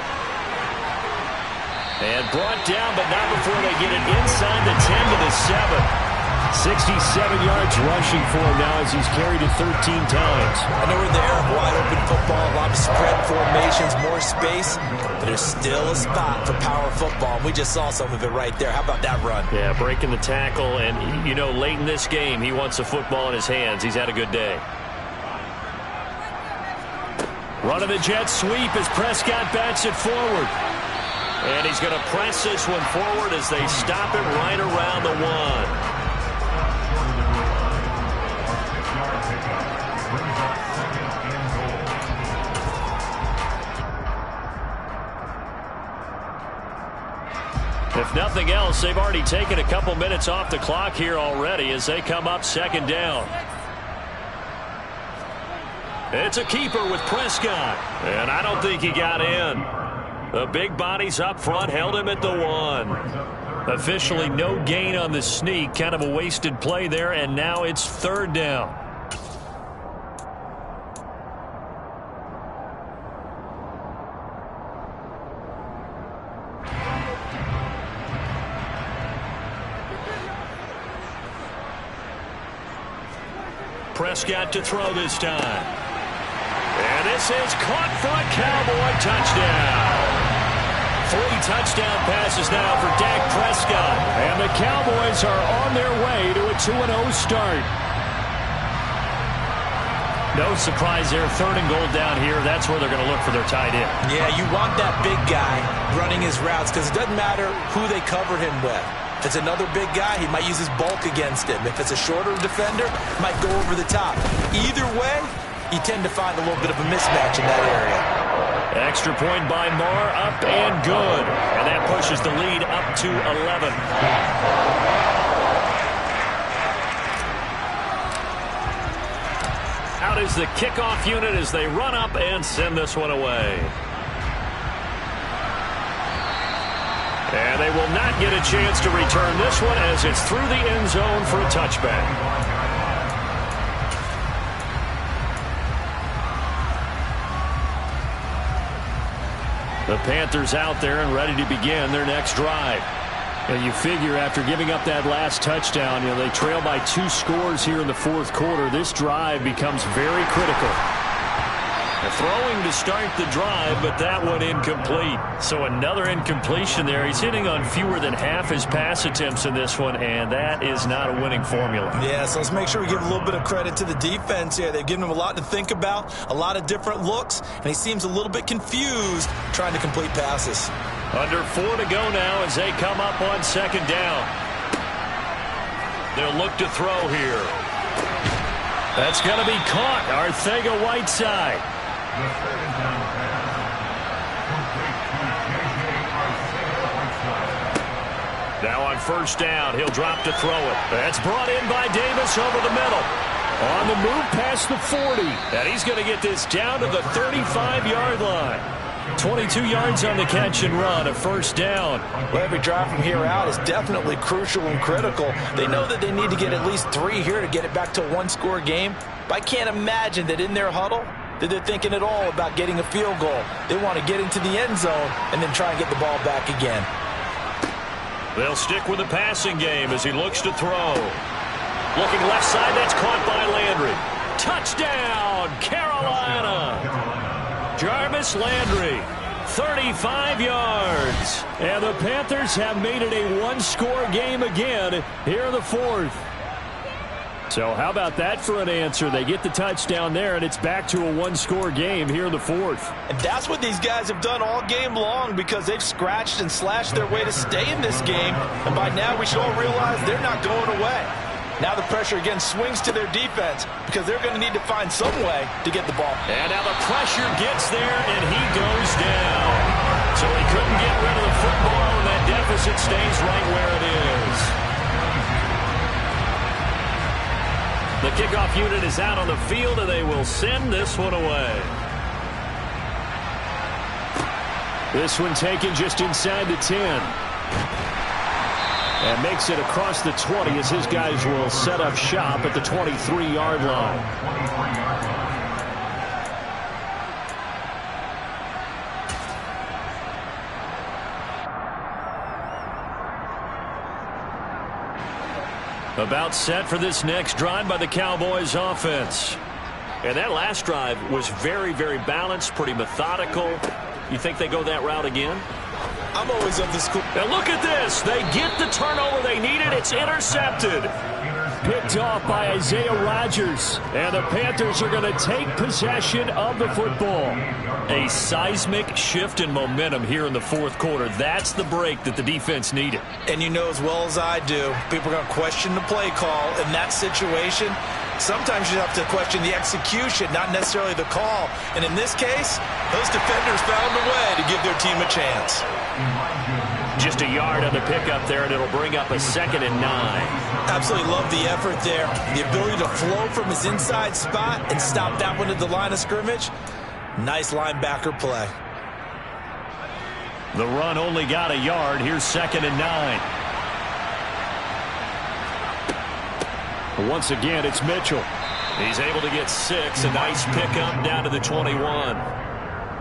And brought down, but not before they get it inside the 10 to the 7. 67 yards rushing for him now as he's carried it 13 times. I know we're in the era of wide-open football, a lot of spread formations, more space, but there's still a spot for power football, and we just saw some of it right there. How about that run? Yeah, breaking the tackle, and, you know, late in this game, he wants the football in his hands. He's had a good day. Running the jet sweep as Prescott bats it forward. And he's going to press this one forward as they stop it right around the 1. If nothing else, they've already taken a couple minutes off the clock here already as they come up 2nd down. It's a keeper with Prescott, and I don't think he got in. The big bodies up front held him at the 1. Officially no gain on the sneak, kind of a wasted play there, and now it's 3rd down. Prescott to throw this time. And this is caught for a Cowboy touchdown. 3 touchdown passes now for Dak Prescott. And the Cowboys are on their way to a 2-0 start. No surprise there. 3rd and goal down here. That's where they're going to look for their tight end. Yeah, you want that big guy running his routes because it doesn't matter who they cover him with. If it's another big guy, he might use his bulk against him. If it's a shorter defender, might go over the top. Either way, you tend to find a little bit of a mismatch in that area. Extra point by Marr, up and good. And that pushes the lead up to 11. Out is the kickoff unit as they run up and send this one away. And they will not get a chance to return this one as it's through the end zone for a touchback. The Panthers out there and ready to begin their next drive. And you figure after giving up that last touchdown, they trail by 2 scores here in the fourth quarter. This drive becomes very critical. They're throwing to start the drive, but that one incomplete. So another incompletion there. He's hitting on fewer than half his pass attempts in this one, and that is not a winning formula. Yeah, so let's make sure we give a little bit of credit to the defense here. They've given him a lot to think about, a lot of different looks, and he seems a little bit confused trying to complete passes. Under 4 to go now as they come up on second down. They'll look to throw here. That's going to be caught. Arcega-Whiteside. Now on first down, he'll drop to throw it. That's brought in by Davis over the middle. On the move past the 40. And he's going to get this down to the 35-yard line. 22 yards on the catch and run, a first down. Well, every drive from here out is definitely crucial and critical. They know that they need to get at least 3 here to get it back to a 1-score game. But I can't imagine that in their huddle that they're thinking at all about getting a field goal. They want to get into the end zone and then try and get the ball back again. They'll stick with the passing game as he looks to throw. Looking left side, that's caught by Landry. Touchdown, Carolina! Jarvis Landry, 35 yards. And the Panthers have made it a 1-score game again here in the fourth. So how about that for an answer? They get the touchdown there, and it's back to a 1-score game here in the fourth. And that's what these guys have done all game long because they've scratched and slashed their way to stay in this game. And by now we should all realize they're not going away. Now the pressure again swings to their defense because they're going to need to find some way to get the ball. And now the pressure gets there, and he goes down. So he couldn't get rid of the football, and that deficit stays right where it is. The kickoff unit is out on the field, and they will send this one away. This one taken just inside the 10. And makes it across the 20 as his guys will set up shop at the 23-yard line. About set for this next drive by the Cowboys offense. And that last drive was very, very balanced, pretty methodical. You think they go that route again? I'm always of the school. And look at this. They get the turnover they needed. It's intercepted. Picked off by Isaiah Rodgers. And the Panthers are going to take possession of the football. A seismic shift in momentum here in the fourth quarter. That's the break that the defense needed. And you know as well as I do, people are going to question the play call in that situation. Sometimes you have to question the execution, not necessarily the call. And in this case, those defenders found a way to give their team a chance. Just a yard on the pickup there, and it'll bring up a 2nd and 9. Absolutely love the effort there. The ability to flow from his inside spot and stop that one at the line of scrimmage. Nice linebacker play. The run only got a yard. Here's 2nd and 9. Once again, it's Mitchell. He's able to get 6. A nice pickup down to the 21.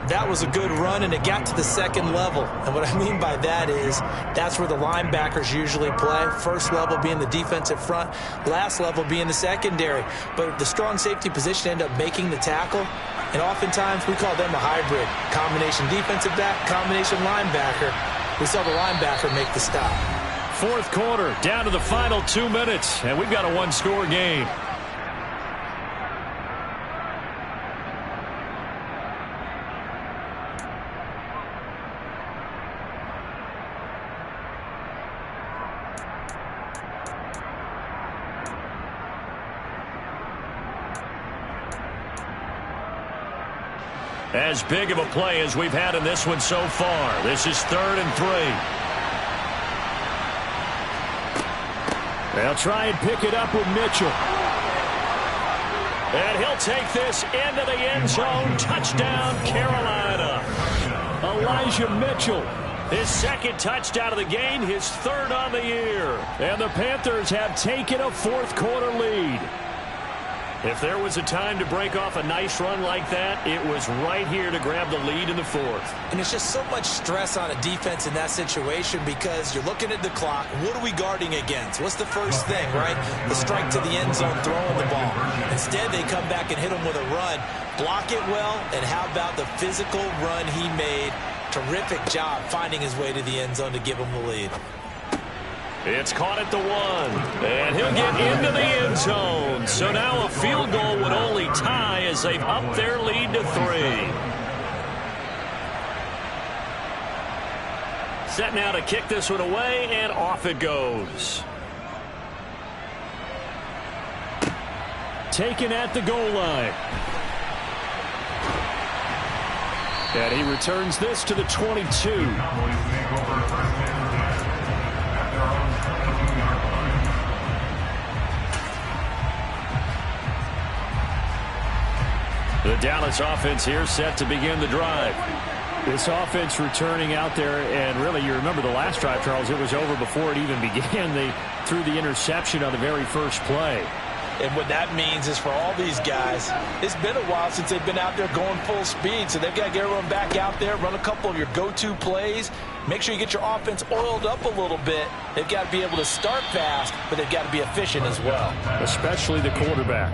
That was a good run, and it got to the 2nd level. And what I mean by that is that's where the linebackers usually play. First level being the defensive front, last level being the secondary. But the strong safety position ended up making the tackle, and oftentimes we call them a hybrid. Combination defensive back, combination linebacker. We saw the linebacker make the stop. Fourth quarter, down to the final 2 minutes, and we've got a 1-score game. As big of a play as we've had in this one so far. This is 3rd and 3. They'll try and pick it up with Mitchell. And he'll take this into the end zone. Touchdown, Carolina. Elijah Mitchell, His second touchdown of the game, his third on the year. And the Panthers have taken a fourth-quarter lead. If there was a time to break off a nice run like that, it was right here to grab the lead in the fourth. And it's just so much stress on a defense in that situation because you're looking at the clock. What are we guarding against? What's the first thing, right? The strike to the end zone, throwing the ball. Instead, they come back and hit him with a run. Block it well, and how about the physical run he made? Terrific job finding his way to the end zone to give him the lead. It's caught at the 1, and he'll get into the end zone. So now a field goal would only tie as they've upped their lead to 3. Set now to kick this one away, and off it goes. Taken at the goal line. And he returns this to the 22. The Dallas offense here set to begin the drive. This offense returning out there, and really you remember the last drive, Charles, it was over before it even began. They threw the interception on the very first play. And what that means is for all these guys, it's been a while since they've been out there going full speed, so they've got to get everyone back out there, run a couple of your go-to plays, make sure you get your offense oiled up a little bit. They've got to be able to start fast, but they've got to be efficient as well. Especially the quarterback.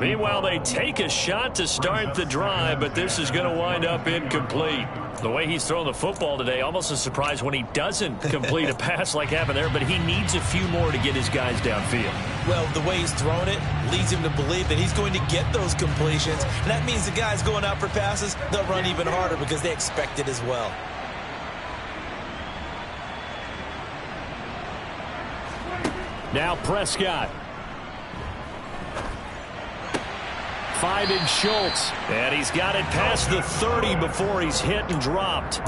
Meanwhile, they take a shot to start the drive, but this is going to wind up incomplete. The way he's throwing the football today, almost a surprise when he doesn't complete a pass like happened there, but he needs a few more to get his guys downfield. Well, the way he's thrown it leads him to believe that he's going to get those completions. And that means the guys going out for passes, they'll run even harder because they expect it as well. Now Prescott. Finding Schultz, and he's got it past the 30 before he's hit and dropped.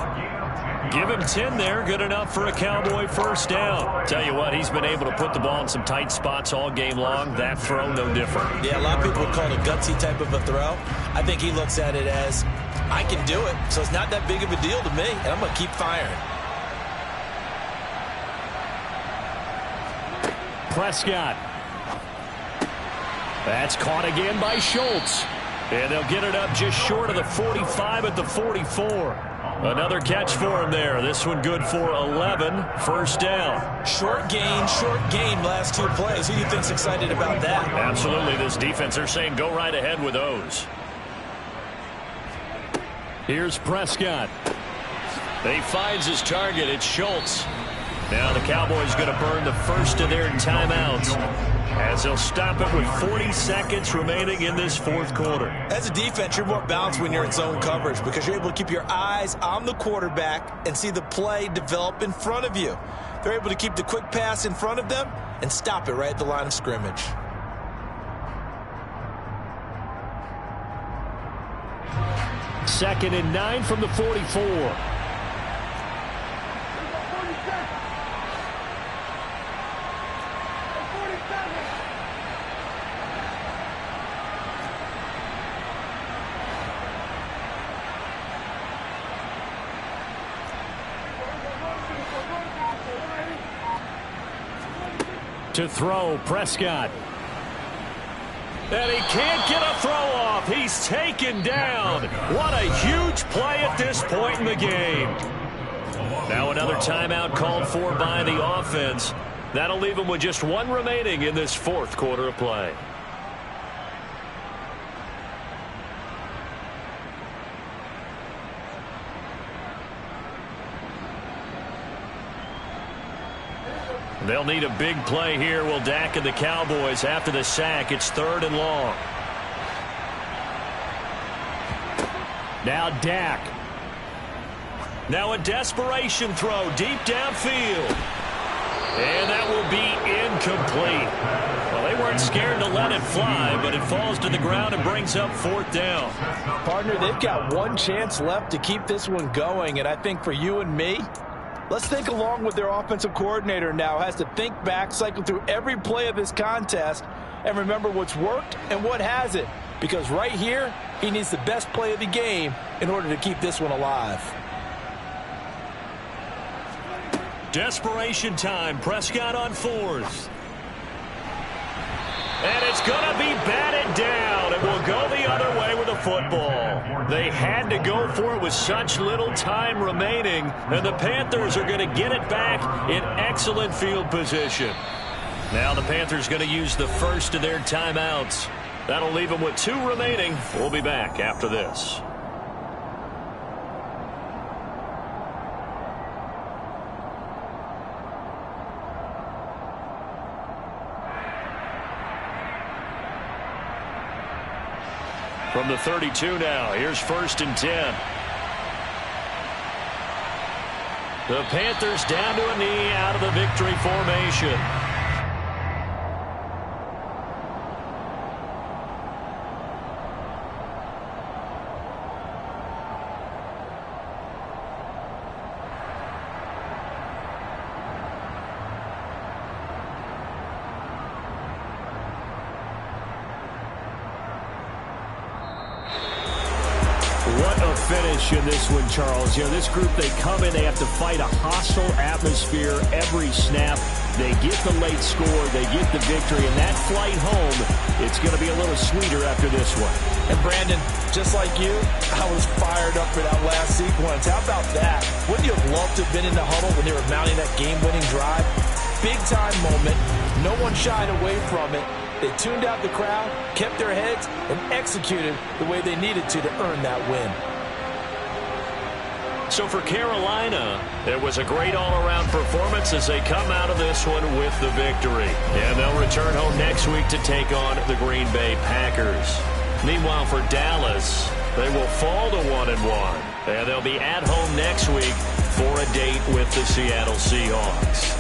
Give him 10 there, good enough for a Cowboy first down. Tell you what, he's been able to put the ball in some tight spots all game long. That throw, no different. Yeah, a lot of people would call it a gutsy type of a throw. I think he looks at it as, I can do it, so it's not that big of a deal to me, and I'm going to keep firing. Prescott. That's caught again by Schultz. And they'll get it up just short of the 45 at the 44. Another catch for him there. This one good for 11. First down. Short gain last 2 plays. Who do you think's excited about that? Absolutely. This defense, they're saying go right ahead with those. Here's Prescott. He finds his target. It's Schultz. Now the Cowboys going to burn the first of their timeouts as they'll stop it with 40 seconds remaining in this fourth quarter. As a defense, you're more balanced when you're in zone coverage because you're able to keep your eyes on the quarterback and see the play develop in front of you. They're able to keep the quick pass in front of them and stop it right at the line of scrimmage. Second and 9 from the 44. To throw, Prescott. And he can't get a throw off. He's taken down. What a huge play at this point in the game. Now another timeout called for by the offense. That'll leave him with just 1 remaining in this fourth quarter of play. They'll need a big play here. Will Dak and the Cowboys after the sack. It's 3rd and long. Now Dak. Now a desperation throw deep downfield. And that will be incomplete. Well, they weren't scared to let it fly, but it falls to the ground and brings up 4th down. Partner, they've got 1 chance left to keep this one going, and I think for you and me, let's think along with their offensive coordinator now. Has to think back, cycle through every play of this contest, and remember what's worked and what hasn't. Because right here, he needs the best play of the game in order to keep this one alive. Desperation time. Prescott on 4th. And it's going to be batted down. It will go the other way with the football. They had to go for it with such little time remaining, and the Panthers are going to get it back in excellent field position. Now the Panthers going to use the first of their timeouts. That'll leave them with 2 remaining. We'll be back after this. From the 32 now, here's 1st and 10. The Panthers down to a knee out of the victory formation. Finish in this one, Charles. You know, this group, they come in, they have to fight a hostile atmosphere every snap. They get the late score, they get the victory, and that flight home, it's going to be a little sweeter after this one. And Brandon, just like you, I was fired up for that last sequence. How about that? Wouldn't you have loved to have been in the huddle when they were mounting that game-winning drive? Big-time moment. No one shied away from it. They tuned out the crowd, kept their heads, and executed the way they needed to earn that win. So for Carolina, it was a great all-around performance as they come out of this one with the victory. And they'll return home next week to take on the Green Bay Packers. Meanwhile, for Dallas, they will fall to 1-1. And they'll be at home next week for a date with the Seattle Seahawks.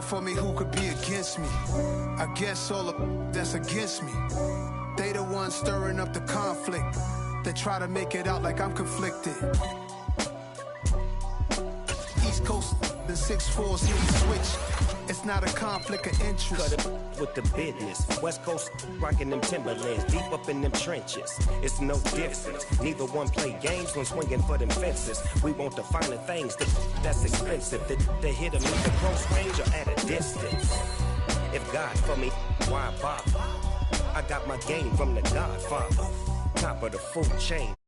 for me, who could be against me? I guess all the that's against me. They the ones stirring up the conflict. They try to make it out like I'm conflicted. East Coast, the 6'4s need to switch. It's not a conflict of interest. Cut it with the business. West Coast rocking them Timberlands, deep up in them trenches. It's no difference. Neither one play games when swinging for them fences. We want the finer things that's expensive. The hit them at the close range or at a distance. If God for me, why bother? I got my game from the Godfather. Top of the food chain.